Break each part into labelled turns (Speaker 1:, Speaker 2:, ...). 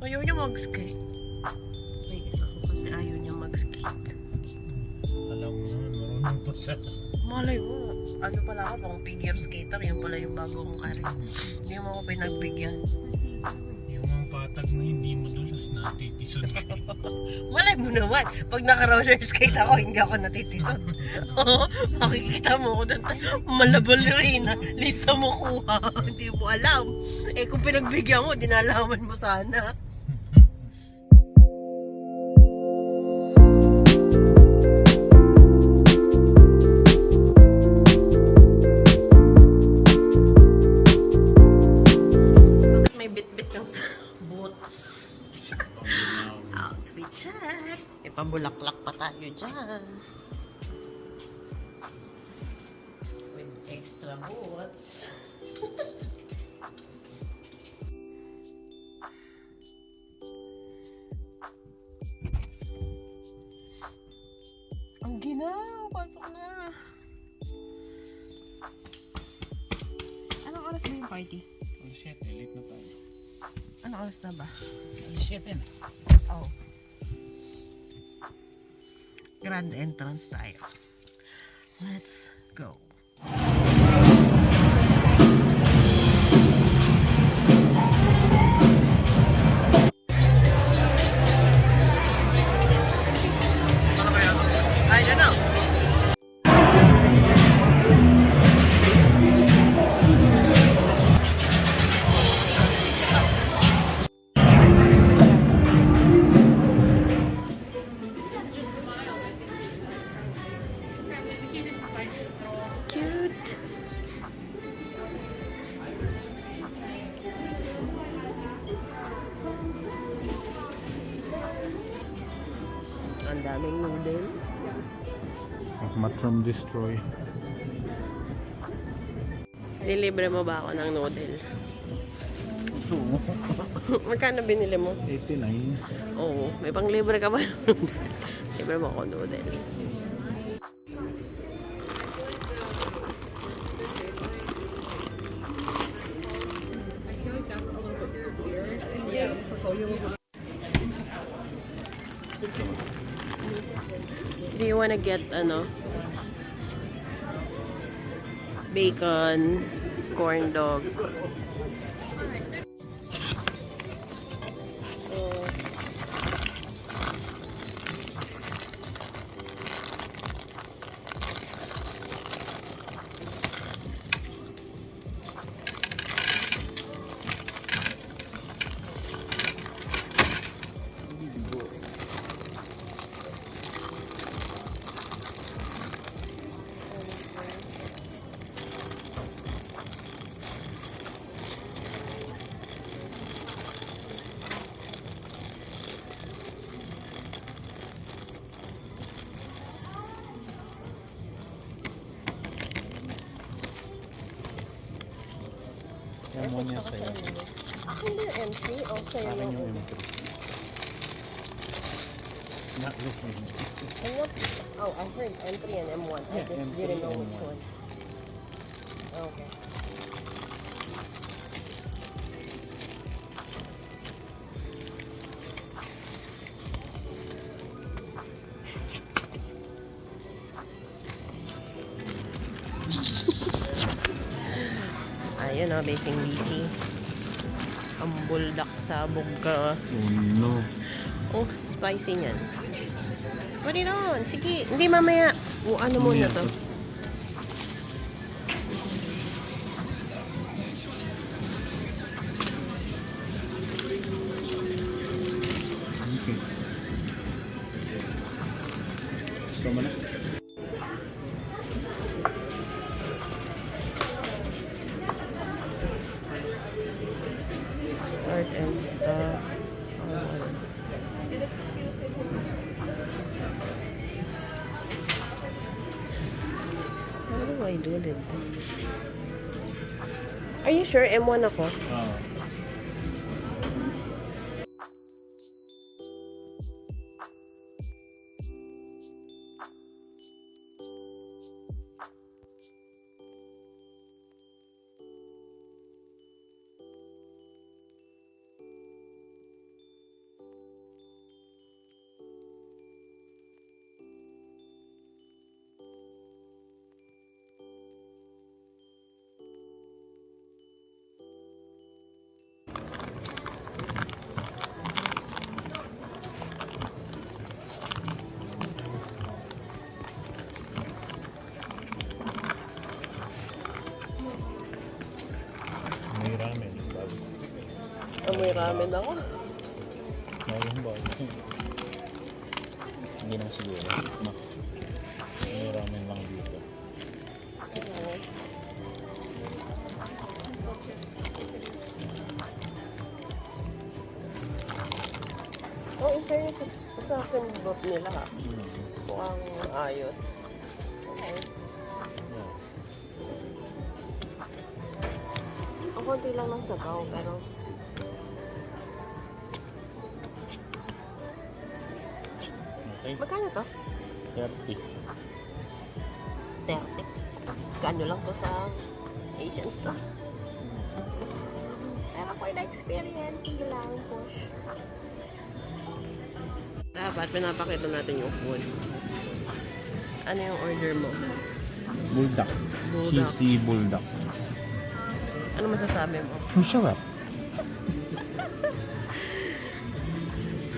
Speaker 1: Ayaw niya mag-skate. May isa ko kasi ayaw niya mag-skate.
Speaker 2: Alam mo naman, marunong to siya.
Speaker 1: Malay mo, ano pala ako, pang figure skater, yun pala yung bagong karir. Hindi mo ako pinagbigyan.
Speaker 2: Yung mga patag na hindi madulas na titisod ka.
Speaker 1: Malay mo naman, pag naka-roller skate ako, hindi ako natitisod. Makikita mo ako doon, malabalerina, Lisa mo kuha. Hindi mo alam. Eh kung pinagbigyan mo, dinalaman mo sana. Bakit may bit-bit ng boots? Outfit check. May pambulaklak pa tayo dyan. With extra boots. Ang ginaw! Pasok na! Anong oras ba yung party?
Speaker 2: Oh shit, late na tayo.
Speaker 1: Anong oras na ba?
Speaker 2: Shit eh.
Speaker 1: Oh. Grand entrance tayo. Let's go. I don't know. Cute. Ang daming noodle.
Speaker 2: Matron destroy.
Speaker 1: Nilibre mo ba ako ng noodle? Magkano binili mo?
Speaker 2: 89.
Speaker 1: Oo, may panglibre ka ba? Libre mo ako noodle. Do you wanna get bacon, corn dog? So,
Speaker 2: Yung mo niya sa'yo.
Speaker 1: akin ba yung M3? O sa'yo
Speaker 2: Akin
Speaker 1: yung
Speaker 2: yung M3. Not the same.
Speaker 1: And what? Oh, I heard M3 and M1. I
Speaker 2: Yeah,
Speaker 1: just
Speaker 2: M3,
Speaker 1: didn't know which
Speaker 2: M1.
Speaker 1: one. Okay. Ayun o, basing DC. Ang buldak sa bugka.
Speaker 2: Oh no.
Speaker 1: Oh, spicy niyan. Pwede naman. Sige, hindi mamaya. O, ano muna to?
Speaker 2: Okay. Ito mo na.
Speaker 1: Start and stop. How do I do that? Are you sure M1 ako?
Speaker 2: Oo.
Speaker 1: Naamoy ramen ako.
Speaker 2: Mayroon ba? Hindi naman siguro. May ramen lang dito.
Speaker 1: Oh, in fairness, sa akin bot nila ha. Mukhang ayos. Okay. Ang konti lang ng sabaw, pero
Speaker 2: Okay.
Speaker 1: magkano to?
Speaker 2: 30.
Speaker 1: 30. Gano lang to sa Asian store. Pero for the experience, hindi lang push. Dapat pinapakita natin yung food. Ano yung order mo?
Speaker 2: Bulldog.
Speaker 1: Bulldog.
Speaker 2: Cheesy bulldog.
Speaker 1: Ano masasabi mo?
Speaker 2: Masarap.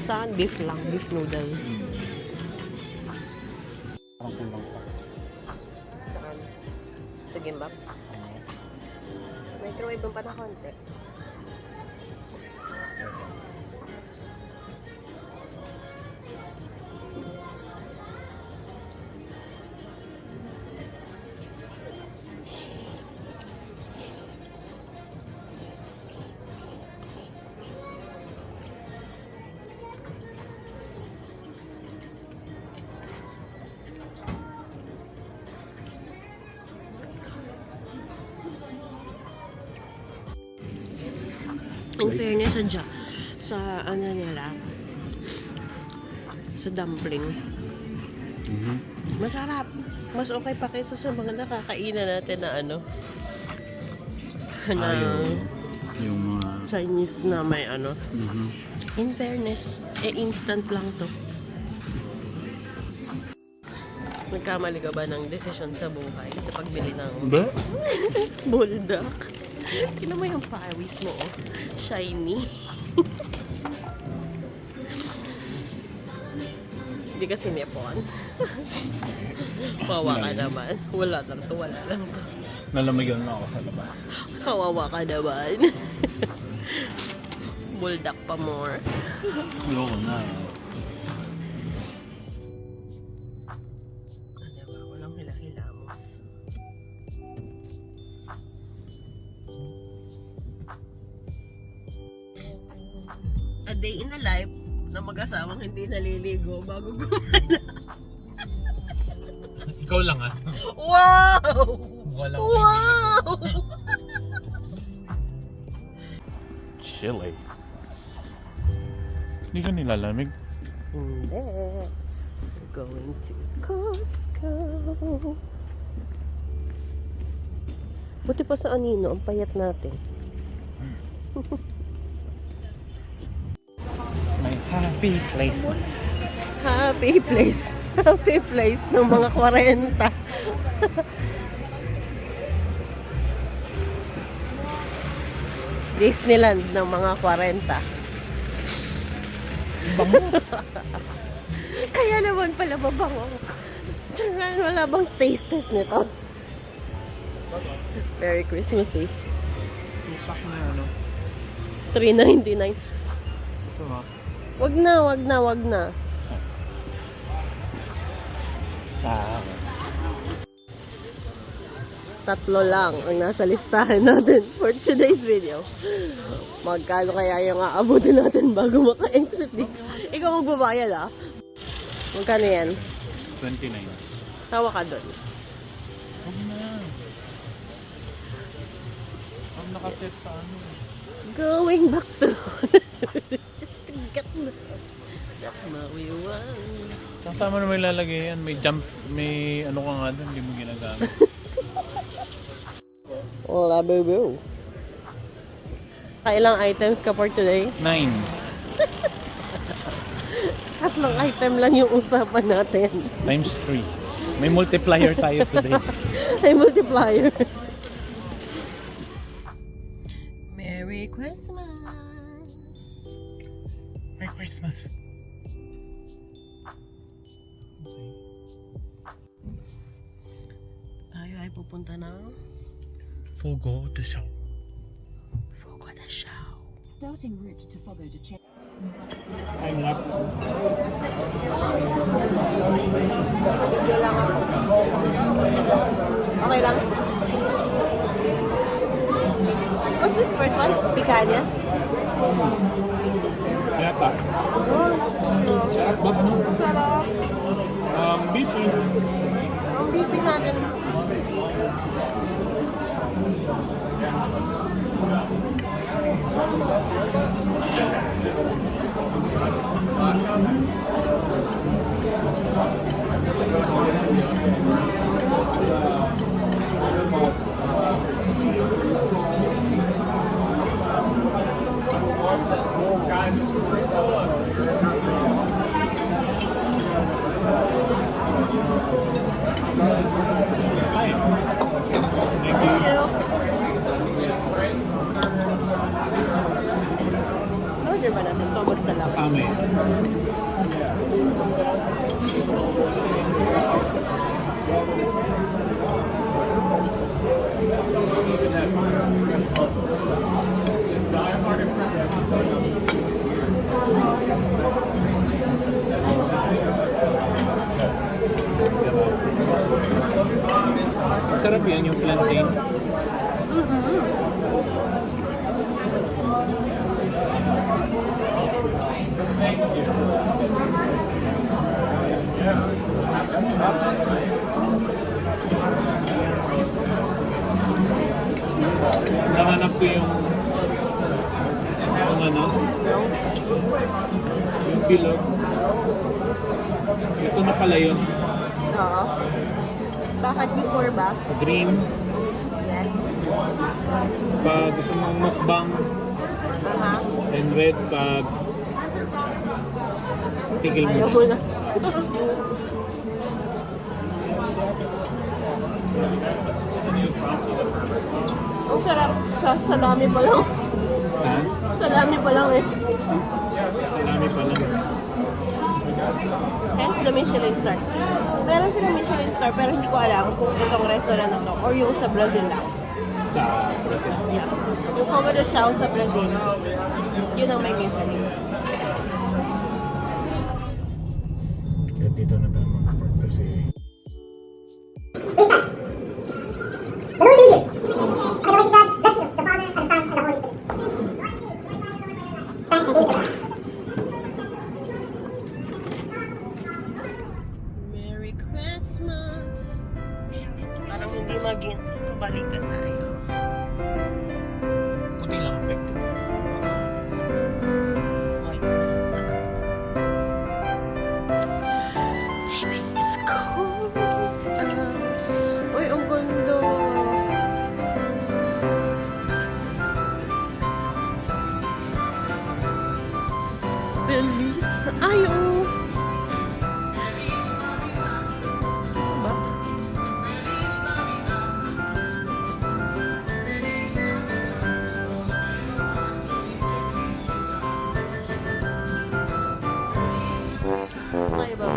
Speaker 1: Saan? Beef lang. Beef noodle.
Speaker 2: Parang kulang pa.
Speaker 1: Saan? Sa gimbap? Microwave mo pa na konti. In fairness, sa ano nila, sa dumpling, masarap. Mas okay pa kaysa sa mga nakakainan natin na ano, na
Speaker 2: yung mga...
Speaker 1: Chinese na may ano. In fairness, instant lang to. Nagkamali ka ba ng desisyon sa buhay sa pagbili ng
Speaker 2: Ba?
Speaker 1: bulldog? Tignan mo yung pawis mo, oh. Shiny. Hindi kasi nepon. Kawawa ka naman. Wala lang to.
Speaker 2: Nalamigan na ako sa labas.
Speaker 1: Kawawa ka naman. Bulldog pa more.
Speaker 2: Ayoko na.
Speaker 1: Diba? Walang hilamos. A day in a life na mag-asawang hindi naliligo bago gumala.
Speaker 2: Ikaw lang ah.
Speaker 1: Wow!
Speaker 2: Wala
Speaker 1: Wow!
Speaker 2: Chili. Hindi ka nilalamig?
Speaker 1: Hindi. We're going to Costco. Buti pa sa anino, ang payat natin.
Speaker 2: My happy place.
Speaker 1: Happy place. Happy place ng mga 40. Disneyland ng mga 40.
Speaker 2: Bango.
Speaker 1: Kaya naman pala mabango. Tsaran, wala bang taste test nito? Merry Christmas eh.
Speaker 2: Ipak na ano.
Speaker 1: $3.99.
Speaker 2: Gusto mo?
Speaker 1: Wag na. Tatlo lang ang nasa listahan natin for today's video. Magkano kaya yung aabutin natin bago maka-exit dito? Ikaw magbabayad ah. Magkano yan?
Speaker 2: 29.
Speaker 1: Tawa ka doon.
Speaker 2: Huwag na. Huwag nakaset sa ano.
Speaker 1: Going back to just to get we want.
Speaker 2: Kasama na may lalagay yan. May jump, may ano ka nga doon. Hindi mo ginagamit.
Speaker 1: Wala, boo. Kailang items ka for today?
Speaker 2: 9.
Speaker 1: Tatlong item lang yung usapan natin.
Speaker 2: Times 3. May multiplier tayo today.
Speaker 1: Ay, multiplier. Merry Christmas!
Speaker 2: Merry Christmas.
Speaker 1: Tayo ay pupunta na
Speaker 2: Fogo de Chão.
Speaker 1: Fogo de Chão.
Speaker 3: starting route to Fogo de Chão.
Speaker 2: Time lapse.
Speaker 1: Video lang ako. Okay lang? What's this first one? Picanha?
Speaker 2: Kaya pa. Sarap ba, no?
Speaker 1: Sarap.
Speaker 2: Beef.
Speaker 1: Ang bibi natin.
Speaker 2: Thank you.
Speaker 1: Order ba natin ito? Basta lang.
Speaker 2: Kasama eh. Sarap yan yung plantain. Nahanap ko yung ano, yung bilog. Ito na pala yun.
Speaker 1: Oo. Bakit before ba?
Speaker 2: Green.
Speaker 1: Yes.
Speaker 2: Pag gusto mong mukbang,
Speaker 1: Aha.
Speaker 2: and red pag tigil
Speaker 1: Ayaw
Speaker 2: mo
Speaker 1: mo
Speaker 2: na.
Speaker 1: na. Ang sarap. Sa salami pa lang.
Speaker 2: Ha?
Speaker 1: Salami pa lang eh.
Speaker 2: Salami pa lang.
Speaker 1: Hence the Michelin star. Meron silang Michelin star pero hindi ko alam kung itong restaurant na to or yung sa Brazil lang.
Speaker 2: Sa Brazil.
Speaker 1: Yeah. Yung Fogo de Chão sa Brazil, yun ang may Michelin.
Speaker 2: Kaya dito na tayo mag-park kasi
Speaker 1: Merry Christmas! Parang hindi maging pabalikan tayo.
Speaker 2: puti lang affected.
Speaker 1: White side. Baby, it's cold out. Uy, ang ganda. Feliz na. Ay, oh. Ba? Ay, ba?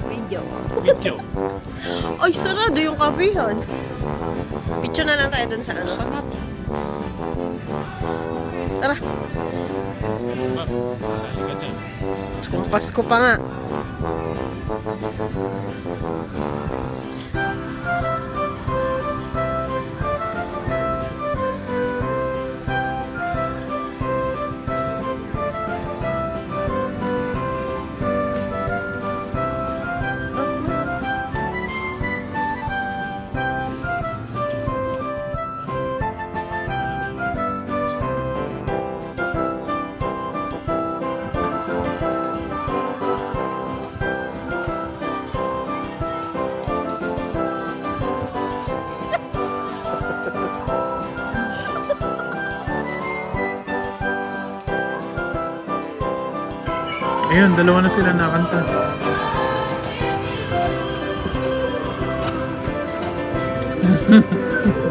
Speaker 1: Video.
Speaker 2: Video.
Speaker 1: Ay, sarado yung kapihan. Picture na lang tayo dun sa ano.
Speaker 2: Saan natin?
Speaker 1: Tara.
Speaker 2: Ba? Halika dyan.
Speaker 1: Pasko pa nga.
Speaker 2: Ayun, dalawa na sila nakanta.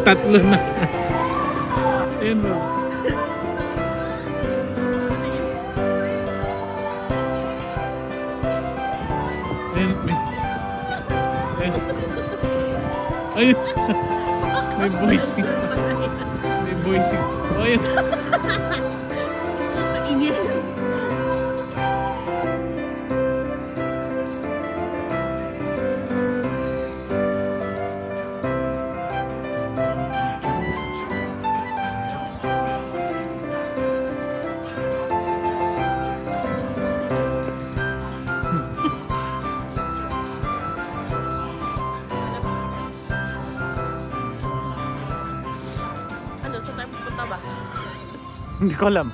Speaker 2: Tatlo na. Ayun ba? Ayun, may... Ayun. Ayun. May voicing. May Buisig. Oh, yun.
Speaker 1: Inis. Ano, saan tayo pupunta ba?
Speaker 2: Hindi ko alam.